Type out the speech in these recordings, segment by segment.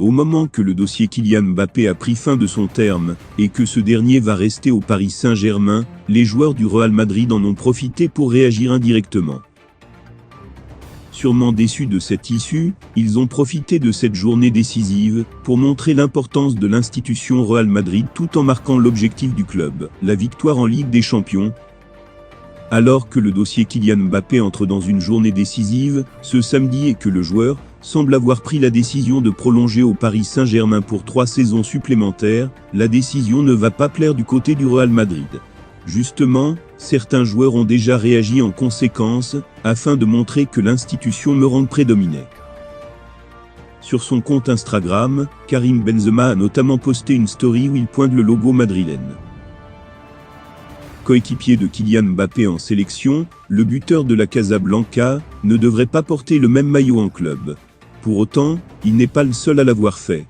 Au moment que le dossier Kylian Mbappé a pris fin de son terme, et que ce dernier va rester au Paris Saint-Germain, les joueurs du Real Madrid en ont profité pour réagir indirectement. Sûrement déçus de cette issue, ils ont profité de cette journée décisive pour montrer l'importance de l'institution Real Madrid tout en marquant l'objectif du club, la victoire en Ligue des Champions. Alors que le dossier Kylian Mbappé entre dans une journée décisive, ce samedi et que le joueur semble avoir pris la décision de prolonger au Paris Saint-Germain pour 3 saisons supplémentaires, la décision ne va pas plaire du côté du Real Madrid. Justement, certains joueurs ont déjà réagi en conséquence, afin de montrer que l'institution merengue prédominait. Sur son compte Instagram, Karim Benzema a notamment posté une story où il pointe le logo madrilène. Coéquipier de Kylian Mbappé en sélection, le buteur de la Casablanca ne devrait pas porter le même maillot en club. Pour autant, il n'est pas le seul à l'avoir fait.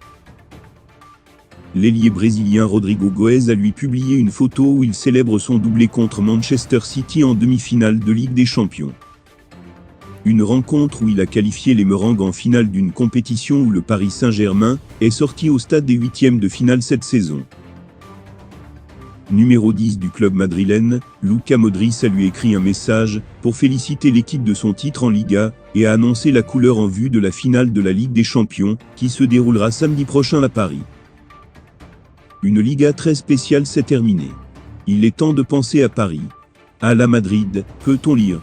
L'ailier brésilien Rodrigo Goes a lui publié une photo où il célèbre son doublé contre Manchester City en demi-finale de Ligue des Champions. Une rencontre où il a qualifié les Merengues en finale d'une compétition où le Paris Saint-Germain est sorti au stade des huitièmes de finale cette saison. Numéro 10 du club madrilène, Luka Modric a lui écrit un message pour féliciter l'équipe de son titre en Liga et a annoncé la couleur en vue de la finale de la Ligue des Champions qui se déroulera samedi prochain à Paris. Une Liga très spéciale s'est terminée. Il est temps de penser à Paris. À la Madrid, peut-on lire.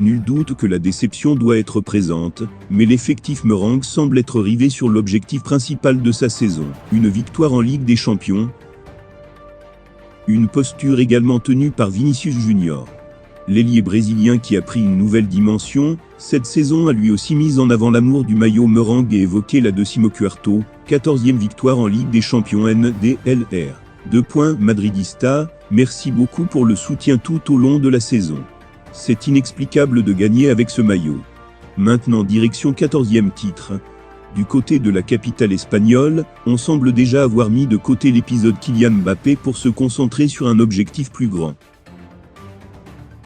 Nul doute que la déception doit être présente, mais l'effectif merengue semble être rivé sur l'objectif principal de sa saison, une victoire en Ligue des Champions. Une posture également tenue par Vinicius Junior. L'ailier brésilien qui a pris une nouvelle dimension, cette saison a lui aussi mis en avant l'amour du maillot merengue et évoqué la 14e victoire en Ligue des Champions NDLR. Madridista, merci beaucoup pour le soutien tout au long de la saison. C'est inexplicable de gagner avec ce maillot. Maintenant direction 14e titre. Du côté de la capitale espagnole, on semble déjà avoir mis de côté l'épisode Kylian Mbappé pour se concentrer sur un objectif plus grand.